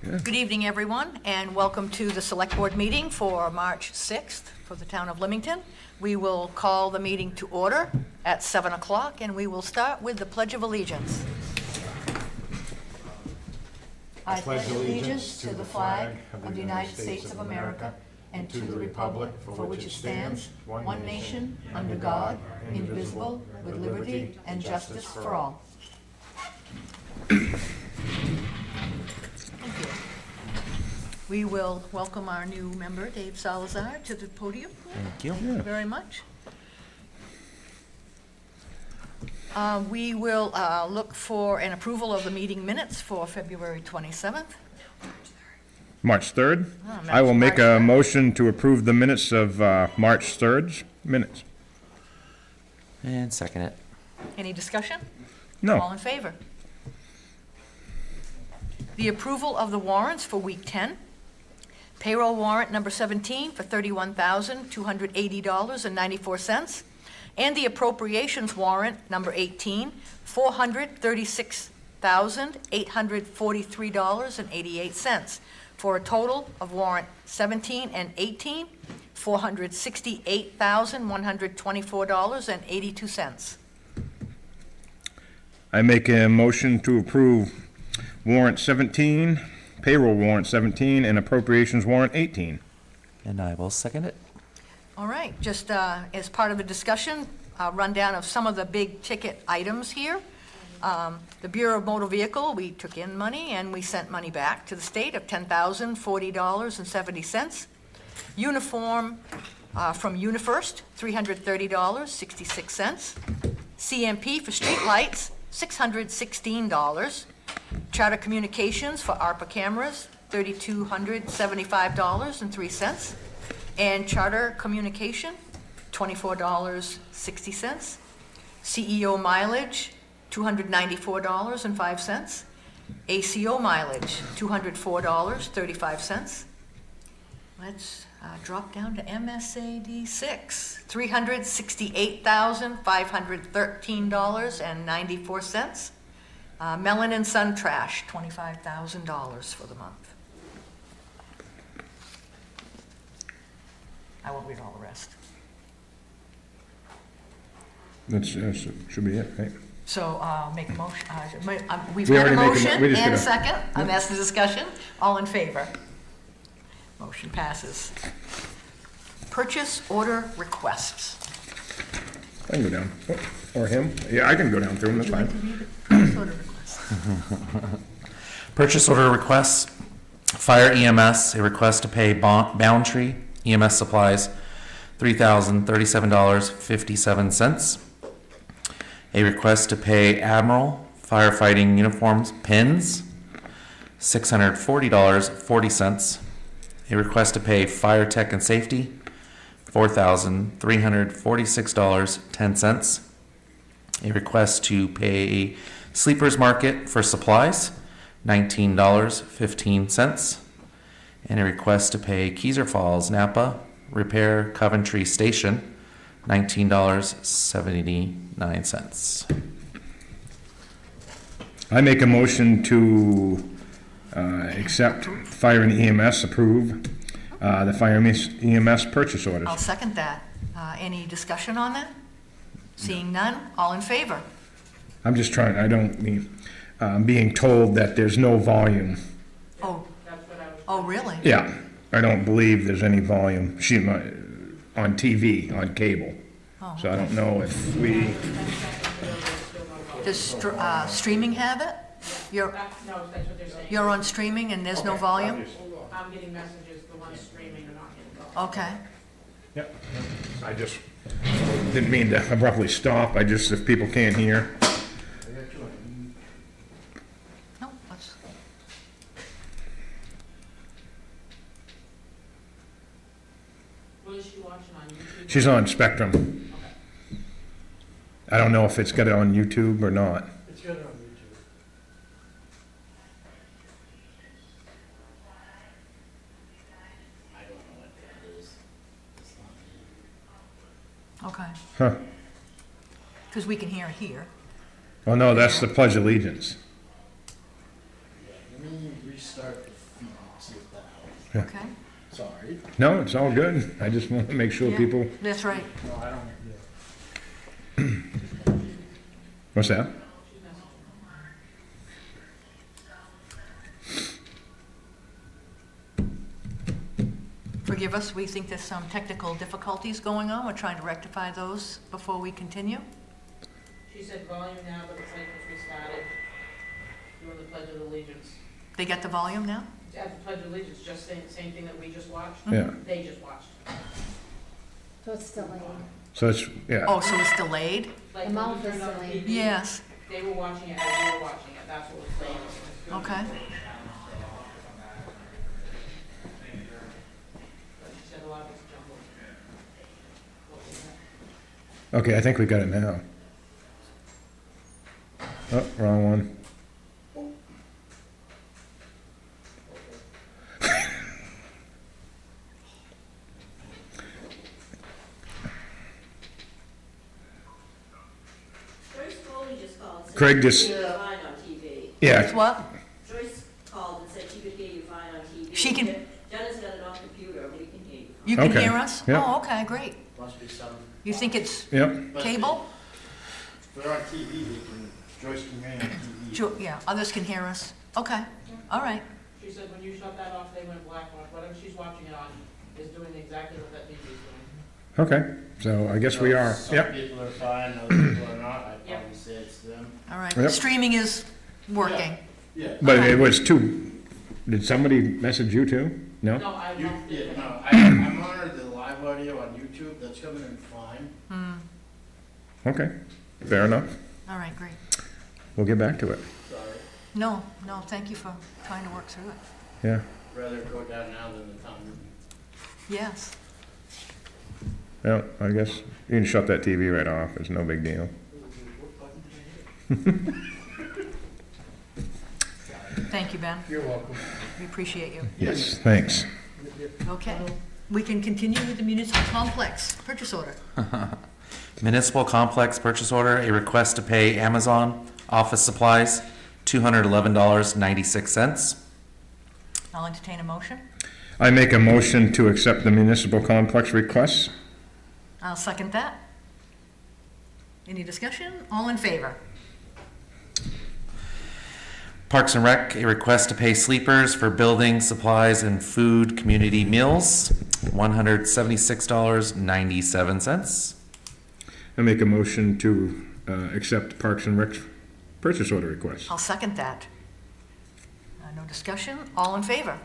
Good evening, everyone, and welcome to the Select Board meeting for March 6th for the town of Limington. We will call the meeting to order at 7 o'clock, and we will start with the Pledge of Allegiance. I pledge allegiance to the flag of the United States of America and to the republic for which it stands, one nation, under God, indivisible, with liberty and justice for all. Thank you. We will welcome our new member, Dave Salazar, to the podium. Thank you. Thank you very much. We will look for an approval of the meeting minutes for February 27th. March 3rd. Oh, I will make a March 3rd. motion to approve the minutes of March 3rd's minutes. And second it. Any discussion? All No. in favor? The approval of the warrants for week 10. Payroll warrant number 17 for $31,280.94. And the appropriations warrant number 18, $436,843.88, for a total of warrant 17 and 18, $468,124.82. I make a motion to approve warrant 17, payroll warrant 17, and appropriations warrant 18. And I will second it. All right, just as part of the discussion, a rundown of some of the big ticket items here. The Bureau of Motor Vehicle, we took in money and we sent money back to the state of $10,040.70. Uniform from UniFirst, $330.66. CMP for streetlights, $616. Charter Communications for ARPA cameras, $3,275.03. And Charter Communication, $24.60. CEO mileage, $294.05. ACO mileage, $204.35. Let's drop down to MSAD 6, $368,513.94. Mellon and Son Trash, $25,000 for the month. I won't read all the rest. That should be it, right? So make a motion. We've We had a already make a mo- motion we just and a gotta- second. I'm asking discussion. All in favor? Motion passes. Purchase order requests. I can go down. Oh, or him. Yeah, I can go down through him, that's Would you like fine. to read the purchase order requests? Purchase order requests. Fire EMS, a request to pay Boundtree EMS supplies, $3,037.57. A request to pay Admiral firefighting uniforms pins, $640.40. A request to pay Fire Tech and Safety, $4,346.10. A request to pay Sleepers Market for supplies, $19.15. And a request to pay Keyser Falls Napa Repair Coventry Station, $19.79. I make a motion to accept fire and EMS, approve the fire EMS purchase orders. I'll second that. Any discussion on that? Seeing none, all in favor? I'm just trying, I don't mean, I'm being told that there's no volume. Oh, really? Yeah, I don't believe there's any volume on TV, on cable. Oh, So I don't know if we, Does streaming have it? No, that's what they're saying. You're on streaming and there's no volume? I'm getting messages, the ones streaming are not getting volume. Okay. yeah, I just didn't mean to abruptly stop. If people can't hear. No, let's, What is she watching on YouTube? She's on Spectrum. I don't know if it's got it on YouTube or not. It's got it on YouTube. I don't know what that is. It's not me. okay. Huh. Because we can hear it here. Oh, no, that's the Pledge of Allegiance. Yeah, let me restart. start the feed, see if that helps. Okay, Sorry. No, it's all good. I just want to make sure Yeah. people, that's right. No, I don't, what's that? Forgive us, we think there's some technical difficulties going on. We're trying to rectify those before we continue. She said volume now, but it's like if we started doing the Pledge of Allegiance. They get the volume now? At the Pledge of Allegiance, just saying, same thing that we just watched. Yeah, They just watched. So it's delayed. so it's, yeah. Oh, so it's delayed? Like The when mouth you is turned on the delayed. TV, Yes, they were watching it as we were watching it. That's what was playing. It was good. okay. But she said a lot of it's jumbled. What was that? Okay, I think we got it now. Oh, wrong one. Joyce Foley just called and said Craig she just- could hear you fine on TV. It's Yeah, what? Joyce called and said she could hear you fine on TV. She can- Jenna's got it on computer, we can hear you. You can Okay. hear us? Yeah. Oh, okay, great. must be some. You think it's yep. must be- cable? If they're on TV, they can, Joyce can hear on TV. Yeah, others can hear us. Okay, all right. She said when you shut that off, they went black. Whatever she's watching it on is doing exactly what that TV is doing. Okay, so I guess we are, Some yep. people are fine, other people are not, I'd Yeah. probably say it's them. All right. Yep. Streaming is working. Yeah. But Okay. it was two, did somebody message you too? No? No, I You, bumped yeah, it. no, I'm honored the live audio on YouTube, that's coming in fine. Hmm, Okay, fair enough. all right, great. We'll get back to it. Sorry. No, thank you for trying to work through it. Yeah, Rather go down now than the time. Yes. yeah, I guess you can shut that TV right off, it's no big deal. Thank you, Ben. You're welcome. We appreciate you. Yes, thanks. Okay, we can continue with the municipal complex purchase order. Municipal complex purchase order, a request to pay Amazon office supplies, $211.96. I'll entertain a motion. I make a motion to accept the municipal complex requests. I'll second that. Any discussion? All in favor? Parks and Rec, a request to pay sleepers for building supplies and food community meals, $176.97. I make a motion to accept Parks and Rec purchase order request. I'll second that. No discussion? All in favor?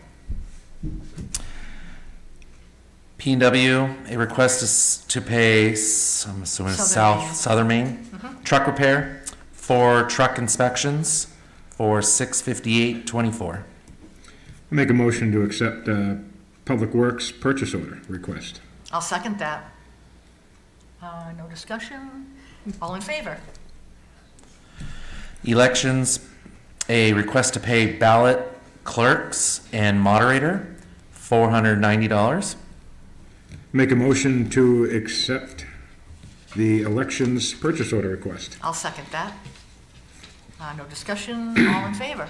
P&W, a request to pay, I'm assuming Southern Maine, truck repair for truck inspections for $658.24. I make a motion to accept Public Works purchase order request. I'll second that. No discussion? All in favor? Elections, a request to pay ballot clerks and moderator, $490. Make a motion to accept the elections purchase order request. I'll second that. No discussion? All in favor?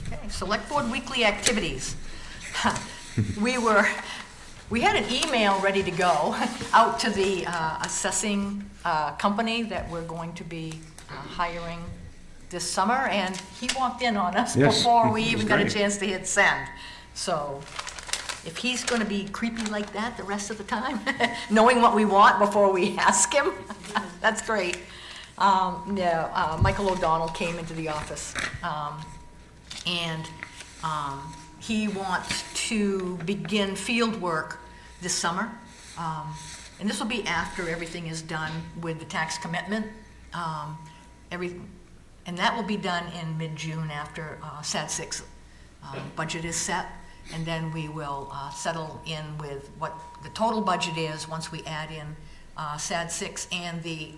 Okay, Select Board weekly activities. We had an email ready to go out to the assessing company that we're going to be hiring this summer, and he walked in on us Yes, before we it was even got a great. chance to hit send. So if he's gonna be creepy like that the rest of the time, knowing what we want before we ask him, that's great. Michael O'Donnell came into the office, and he wants to begin field work this summer. And this will be after everything is done with the tax commitment. And that will be done in mid-June after SAD 6 budget is set. And then we will settle in with what the total budget is once we add in SAD 6 and the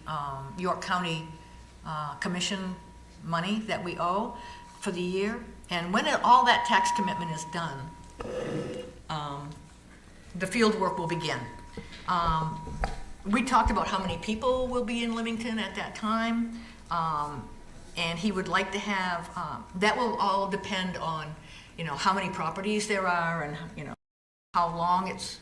York County Commission money that we owe for the year. And when all that tax commitment is done, the field work will begin. We talked about how many people will be in Limington at that time. and he would like to have, that will all depend on, how many properties there are and, how long it's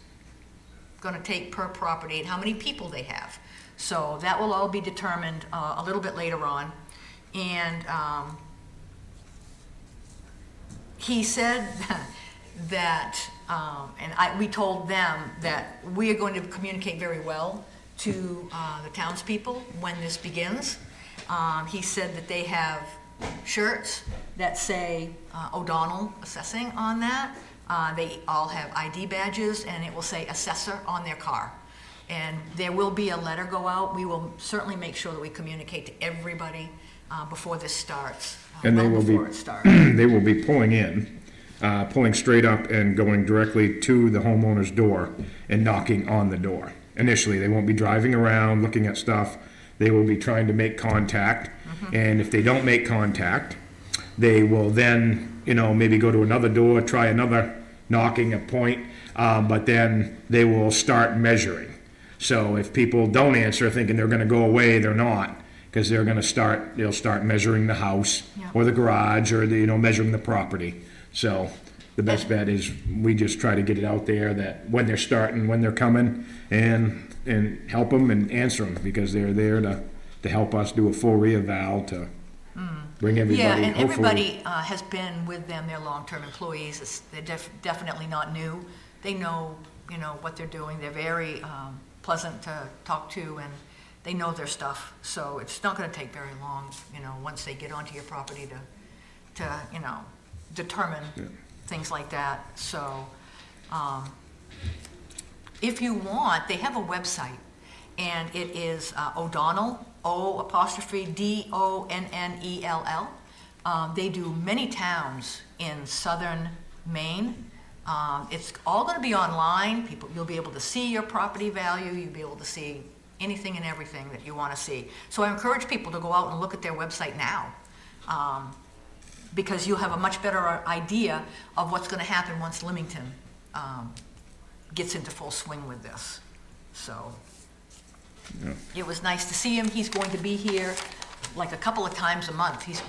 gonna take per property and how many people they have. So that will all be determined a little bit later on. And he said that, we told them that we are going to communicate very well to the townspeople when this begins. He said that they have shirts that say O'Donnell Assessing on that. They all have ID badges, and it will say assessor on their car. And there will be a letter go out. We will certainly make sure that we communicate to everybody before this starts. And they well will be, before it starts. they will be pulling straight up and going directly to the homeowner's door and knocking on the door. Initially, they won't be driving around looking at stuff. They will be trying to make contact. And if they don't make contact, they will then, maybe go to another door, try another knocking point, but then they will start measuring. So if people don't answer thinking they're gonna go away, they're not, because they'll start measuring the house Yeah. or the garage or measuring the property. So the best bet is we just try to get it out there that when they're starting, when they're coming, and help them and answer them, because they're there to help us do a full reeval to bring everybody, Yeah, and hopefully. everybody has been with them, they're long-term employees. They're definitely not new. They know, what they're doing. They're very pleasant to talk to, and they know their stuff. So it's not gonna take very long, once they get onto your property to determine things like that. So, if you want, they have a website, and it is O'Donnell, O''Donnell. They do many towns in southern Maine. It's all gonna be online. You'll be able to see your property value, you'll be able to see anything and everything that you wanna see. So I encourage people to go out and look at their website now, because you'll have a much better idea of what's gonna happen once Limington gets into full swing with this. So, it was nice to see him. He's going to be here like a couple of times a month. He's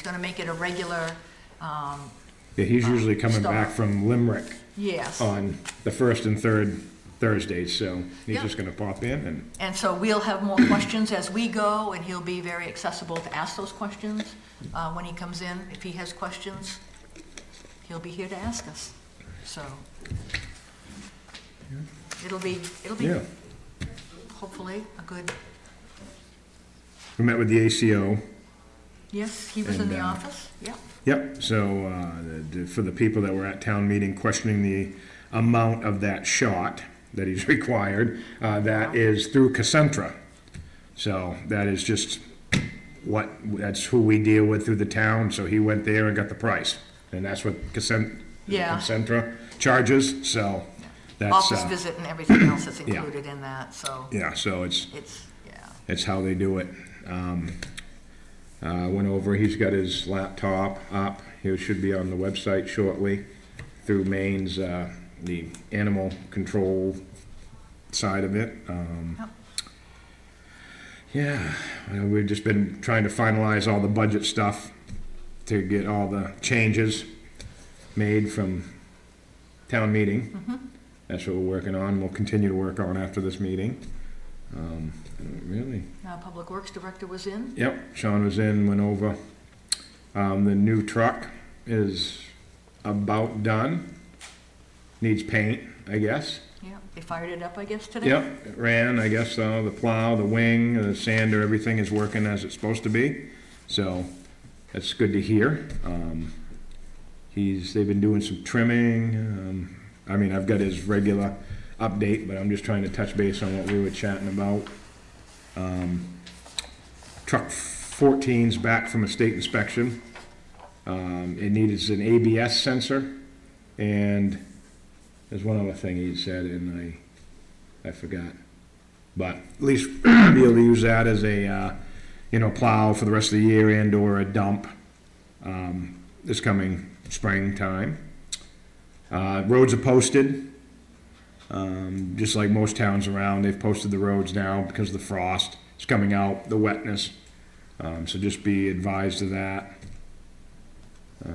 gonna make it a regular, Yeah, he's usually coming stop. back from Limerick yes. on the first and third Thursdays, so he's Yep. just gonna pop in and, And so we'll have more questions as we go, and he'll be very accessible to ask those questions when he comes in. If he has questions, he'll be here to ask us. So it'll be yeah. hopefully a good. We met with the ACO. Yes, he was in And, the office. Yeah. Yep, so for the people that were at town meeting questioning the amount of that shot that he's required, that is through Cacentra. So that is just that's who we deal with through the town, so he went there and got the price. And that's what Yeah. Cacentra charges, so that's, Office visit and everything else that's included in that, so yeah, so it's yeah. how they do it. Went over, he's got his laptop up, he should be on the website shortly, through Maine's, the animal control side of it. Yep. Yeah, we've just been trying to finalize all the budget stuff to get all the changes made from town meeting. That's what we're working on, we'll continue to work on after this meeting. Really, Public Works Director was in. yep, Sean was in, went over. The new truck is about done. Needs paint, I guess. Yeah, they fired it up, I guess, today. Yep, it ran, I guess, the plow, the wing, the sander, everything is working as it's supposed to be. So, that's good to hear. They've been doing some trimming. I've got his regular update, but I'm just trying to touch base on what we were chatting about. Truck 14's back from a state inspection. It needs an ABS sensor, and there's one other thing he said, and I forgot. But at least be able to use that as a, plow for the rest of the year and or a dump this coming springtime. Roads are posted. Just like most towns around, they've posted the roads now because of the frost. It's coming out, the wetness. So just be advised of that. I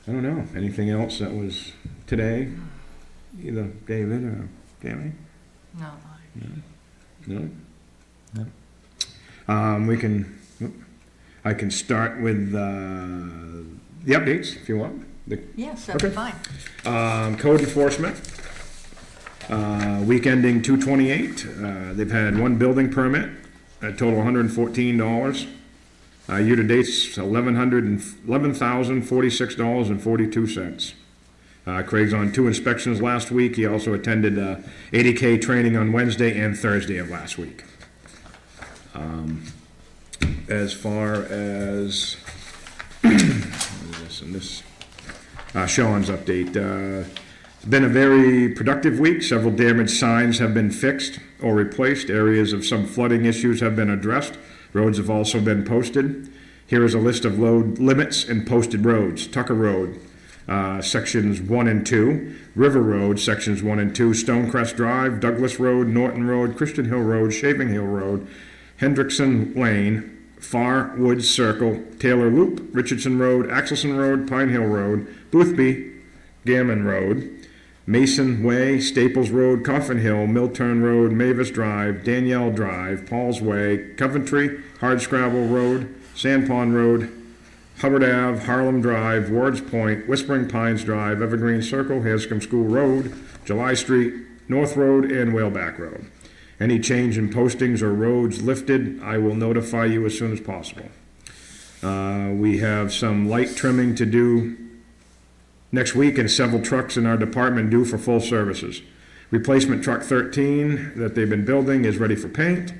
don't know, anything else that was today? Either David or Tammy? No. No? No. I can start with the updates if you want. Yes, that'd be Okay. fine. Code enforcement, week ending 2/28. They've had one building permit, a total $114. Year-to-date's $11,046.42. Craig's on 2 inspections last week. He also attended 80K training on Wednesday and Thursday of last week. As far as Sean's update, it's been a very productive week. Several damaged signs have been fixed or replaced. Areas of some flooding issues have been addressed. Roads have also been posted. Here is a list of load limits and posted roads. Tucker Road, sections 1 and 2. River Road, sections 1 and 2. Stonecrest Drive, Douglas Road, Norton Road, Christian Hill Road, Shaving Hill Road, Hendrickson Lane, Far Woods Circle, Taylor Loop, Richardson Road, Axelson Road, Pine Hill Road, Boothby, Gammon Road, Mason Way, Staples Road, Coffin Hill, Millturn Road, Mavis Drive, Danielle Drive, Paul's Way, Coventry, Hardscrabble Road, Sand Pond Road, Hubbard Ave, Harlem Drive, Wards Point, Whispering Pines Drive, Evergreen Circle, Hanscom School Road, July Street, North Road, and Whaleback Road. Any change in postings or roads lifted, I will notify you as soon as possible. We have some light trimming to do next week, and several trucks in our department due for full services. Replacement truck 13 that they've been building is ready for paint.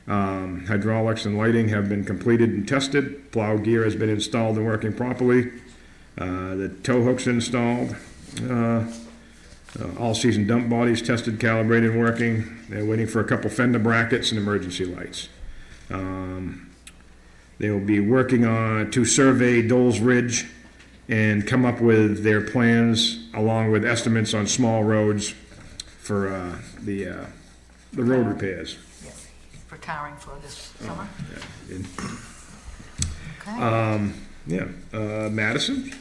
Hydraulics and lighting have been completed and tested. Plow gear has been installed and working properly. The tow hooks installed. All-season dump bodies tested, calibrated, and working. They're waiting for a couple fender brackets and emergency lights. They will be working to survey Dole's Ridge and come up with their plans along with estimates on small roads for the road repairs. Yes, for tarring for this summer. Yeah. Okay. Madison.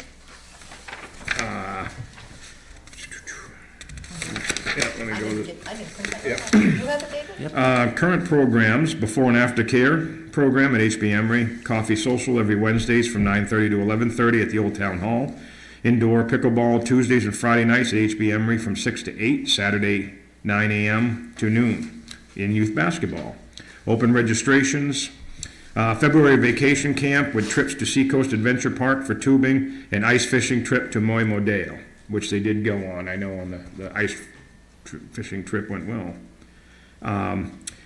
Let me I go didn't to print that. Yep. You have it, David? current programs: before and after care program at HB Emery, coffee social every Wednesdays from 9:30 to 11:30 at the Old Town Hall. Indoor pickleball Tuesdays and Friday nights at HB Emery from 6 to 8. Saturday 9 a.m. to noon. In youth basketball, open registrations. February vacation camp with trips to Seacoast Adventure Park for tubing and ice fishing trip to Moimo Dale, which they did go on. I know on the ice fishing trip went well.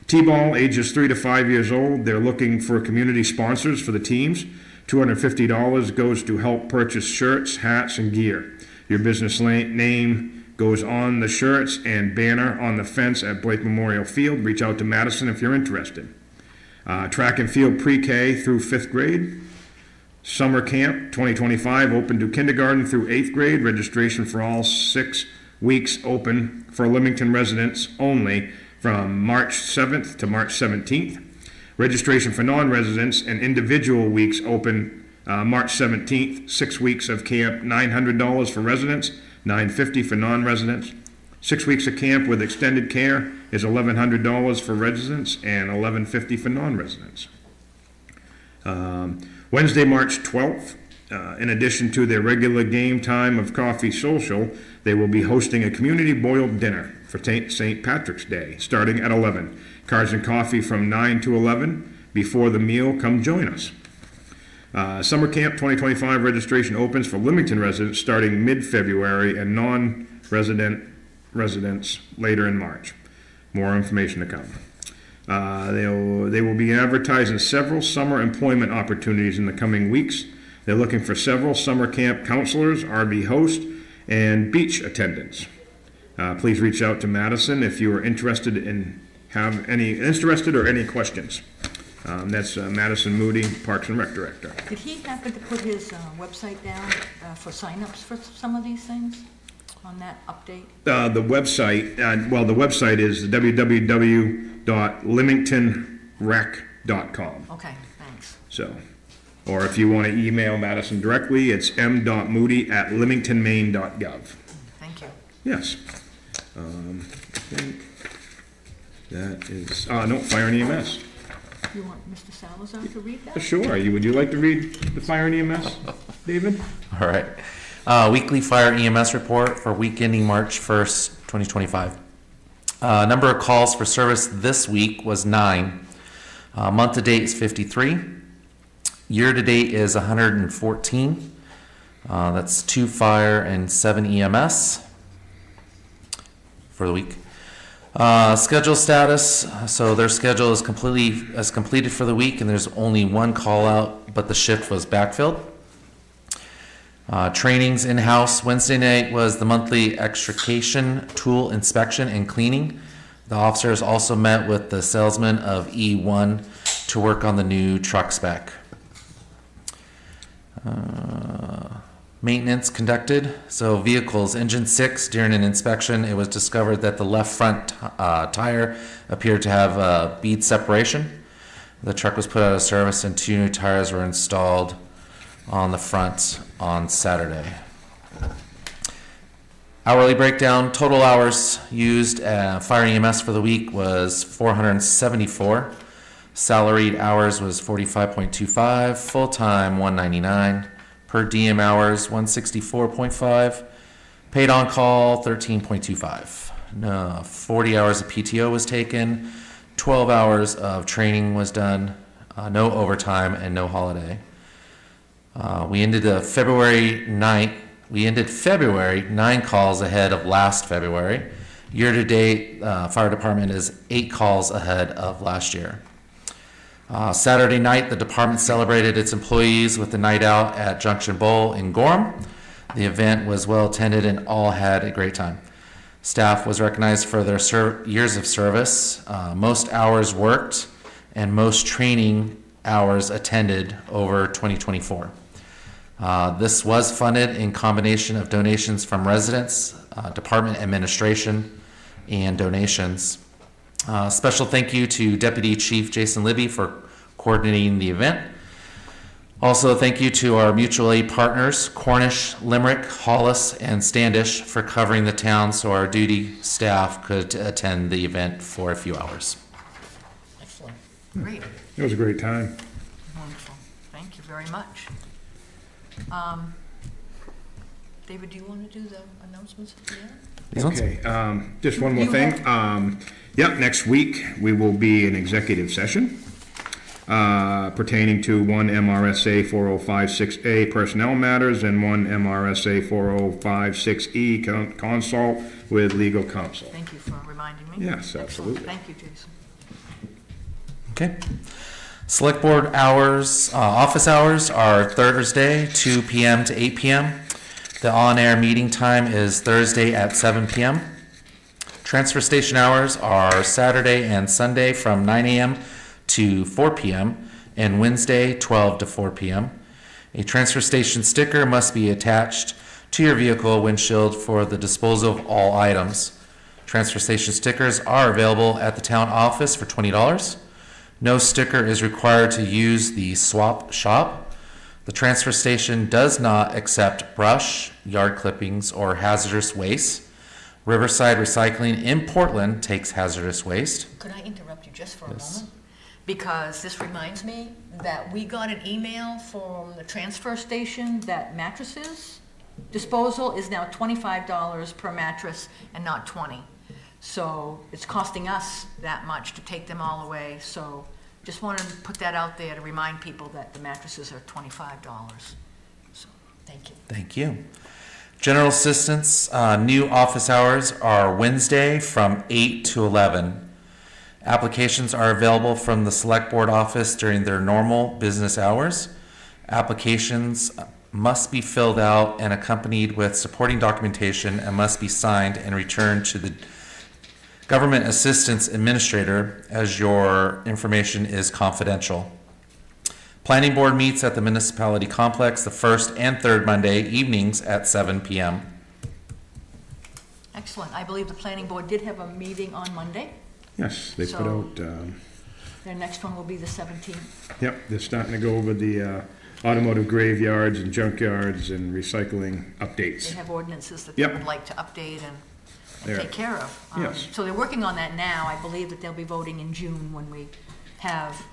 T-ball, ages 3 to 5 years old. They're looking for community sponsors for the teams. $250 goes to help purchase shirts, hats, and gear. Your business name goes on the shirts and banner on the fence at Blake Memorial Field. Reach out to Madison if you're interested. Track and field pre-K through 5th grade. Summer camp 2025 open to kindergarten through 8th grade. Registration for all 6 weeks open for Limington residents only from March 7th to March 17th. Registration for non-residents and individual weeks open March 17th. 6 weeks of camp, $900 for residents, $950 for non-residents. 6 weeks of camp with extended care is $1,100 for residents and $1,150 for non-residents. Wednesday, March 12th, in addition to their regular game time of coffee social, they will be hosting a community boiled dinner for St. Patrick's Day, starting at 11. Cards and coffee from 9 to 11. Before the meal, come join us. Summer Camp 2025 registration opens for Limington residents starting mid-February and residents later in March. More information to come. They will be advertising several summer employment opportunities in the coming weeks. They're looking for several summer camp counselors, RV hosts, and beach attendants. Please reach out to Madison if you are interested or any questions. That's Madison Moody, Parks and Rec Director. Did he happen to put his website down for signups for some of these things on that update? The website, the website is www.limingtonrec.com. Okay, thanks. So, or if you want to email Madison directly, it's m.moody@limingtonmaine.gov. Thank you. Yes. I think that is, no, fire and EMS. You want Mr. Salazar to read that? Sure, would you like to read the fire and EMS, David? All right. Weekly fire EMS report for week ending March 1st, 2025. Number of calls for service this week was 9. Month to date is 53. Year to date is 114. That's 2 fire and 7 EMS for the week. Schedule status. So their schedule is completed for the week, and there's only 1 call out, but the shift was backfilled. Trainings in-house. Wednesday night was the monthly extrication tool inspection and cleaning. The officers also met with the salesman of E1 to work on the new truck spec. Maintenance conducted. So vehicles, engine 6, during an inspection, it was discovered that the left front tire appeared to have bead separation. The truck was put out of service and 2 new tires were installed on the front on Saturday. Hourly breakdown, total hours used fire EMS for the week was 474. Salaried hours was 45.25, full-time 199, per diem hours 164.5, paid on call 13.25. 40 hours of PTO was taken, 12 hours of training was done, no overtime and no holiday. We ended February 9 calls ahead of last February. Year to date, fire department is 8 calls ahead of last year. Saturday night, the department celebrated its employees with a night out at Junction Bowl in Gorham. The event was well attended and all had a great time. Staff was recognized for their years of service, most hours worked, and most training hours attended over 2024. This was funded in combination of donations from residents, department administration, and donations. Special thank you to Deputy Chief Jason Libby for coordinating the event. Also, thank you to our mutual aid partners, Cornish, Limerick, Hollis, and Standish, for covering the town so our duty staff could attend the event for a few hours. Excellent. Great. It was a great time. Wonderful. Thank you very much. David, do you want to do the announcements at the end? These ones? Okay, just one more thing. Next week, we will be in executive session pertaining to 1 MRSA 4056A personnel matters and 1 MRSA 4056E consult with legal counsel. Thank you for reminding me. Yes, Excellent. absolutely. Thank you, Jason. Okay. Select board hours, office hours are Thursday, 2 p.m. to 8 p.m. The on-air meeting time is Thursday at 7 p.m. Transfer station hours are Saturday and Sunday from 9 a.m. to 4 p.m. and Wednesday 12 to 4 p.m. A transfer station sticker must be attached to your vehicle windshield for the disposal of all items. Transfer station stickers are available at the town office for $20. No sticker is required to use the swap shop. The transfer station does not accept brush, yard clippings, or hazardous waste. Riverside Recycling in Portland takes hazardous waste. Could I interrupt you just for a Yes. moment? Because this reminds me that we got an email from the transfer station that mattresses disposal is now $25 per mattress and not 20. So it's costing us that much to take them all away. So just wanted to put that out there to remind people that the mattresses are $25. So thank you. Thank you. General assistance, new office hours are Wednesday from 8 to 11. Applications are available from the Select Board office during their normal business hours. Applications must be filled out and accompanied with supporting documentation and must be signed and returned to the Government Assistance Administrator, as your information is confidential. Planning Board meets at the Municipality Complex the first and third Monday evenings at 7 p.m. Excellent. I believe the planning board did have a meeting on Monday. Yes, they put So- out Their next one will be the 17th. Yep, they're starting to go over the automotive graveyards and junkyards and recycling They updates. have ordinances that they Yep. would like to update and There. take care of. Yes. So they're working on that now. I believe that they'll be voting in June when we have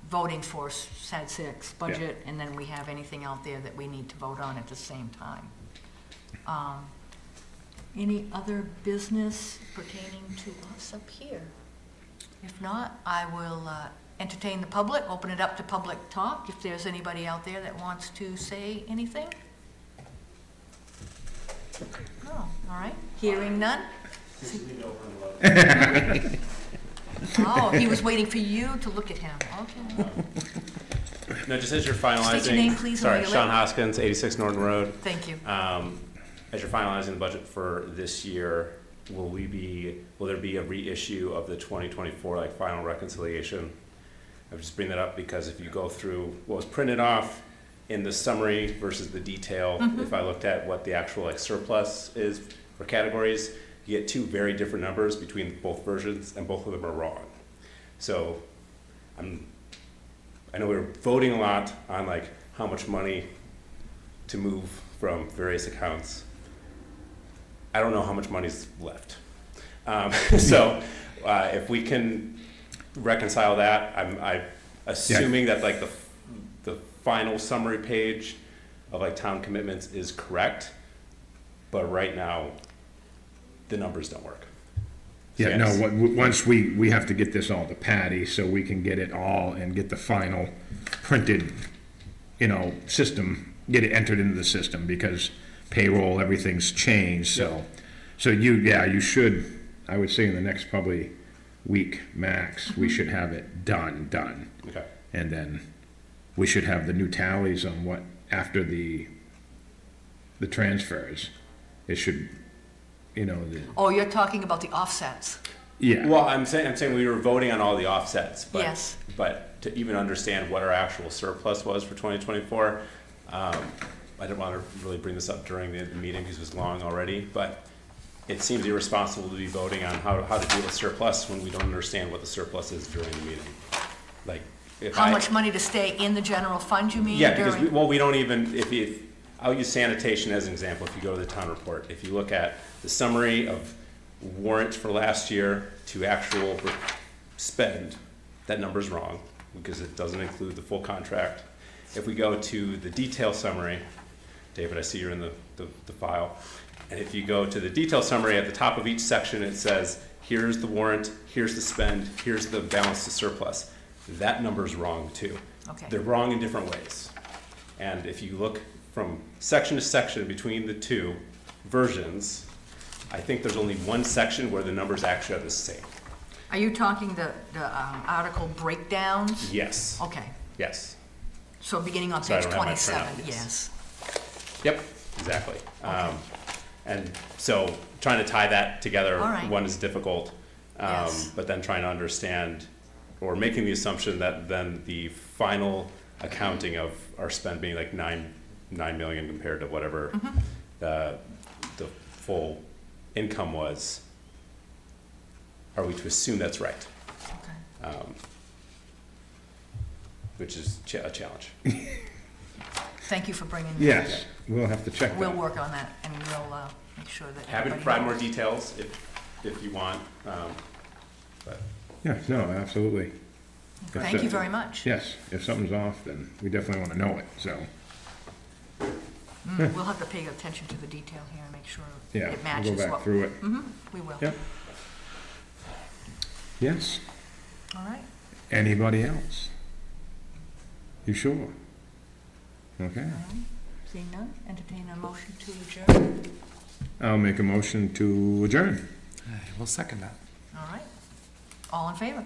voting for SAD 6 budget, and then we have anything out there that we need to vote on at the same time. Any other business pertaining to us up here? If not, I will entertain the public, open it up to public talk, if there's anybody out there that wants to say anything. No, all right, hearing none? Oh, he was waiting for you to look at him, okay. No, just as you're finalizing. State your name, please, and Sorry, where you Sean live. Hoskins, 86 Norton Road. Thank you. As you're finalizing the budget for this year, will there be a reissue of the 2024 like final reconciliation? I just bring that up because if you go through what was printed off in the summary versus the detail, if I looked at what the actual like surplus is for categories, you get two very different numbers between both versions, and both of them are wrong. So I know we were voting a lot on like how much money to move from various accounts. I don't know how much money's left. So if we can reconcile that, I'm assuming that like the final summary page of like town commitments is correct, but right now the numbers don't work. So Yeah, yes. no, once we have to get this all to Patty so we can get it all and get the final printed, system, get it entered into the system because payroll, everything's changed, so. So you should, I would say in the next probably week max, we should have it done. Okay. And then we should have the new tallies on what, after the transfers, it should, Oh, you're talking about the offsets. yeah. Well, I'm saying we were voting on all the offsets, but Yes. but to even understand what our actual surplus was for 2024, I didn't want to really bring this up during the meeting because it was long already, but it seems irresponsible to be voting on how to deal with surplus when we don't understand what the surplus is during the meeting. Like, if How much money to stay in the general fund, you mean? Yeah, because during- we don't even, if I'll use sanitation as an example, if you go to the town report, if you look at the summary of warrant for last year to actual spend, that number's wrong, because it doesn't include the full contract. If we go to the detail summary, David, I see you're in the file, and if you go to the detail summary, at the top of each section, it says, here's the warrant, here's the spend, here's the balance to surplus. That number's wrong too. Okay. They're wrong in different ways. And if you look from section to section between the two versions, I think there's only one section where the numbers actually are the same. Are you talking the article breakdowns? Yes, Okay, yes. so beginning on So I page don't have my 27, printout, yes. yes. Yep, exactly. And so trying to tie that together, All right. one is difficult, Yes. but then trying to understand or making the assumption that then the final accounting of our spend being like 9 million compared to whatever Mm-hmm. the full income was, are we to assume that's right? Okay. Which is a challenge. Thank you for bringing that. Yes, we'll have to check We'll that. work on that, and we'll make sure that Happy to everybody provide more knows. details if you want, but Yeah, no, absolutely. Thank you very much. Yes, if something's off, then we definitely want to know it, so, We'll have to pay attention to the detail here and make sure yeah, it we'll matches go back what. through it. We will. Yep. Yes, All right. anybody else? You sure? Okay, All right. Seeing none, entertain a motion to adjourn. I'll make a motion to adjourn. I will second that. All right. All in favor?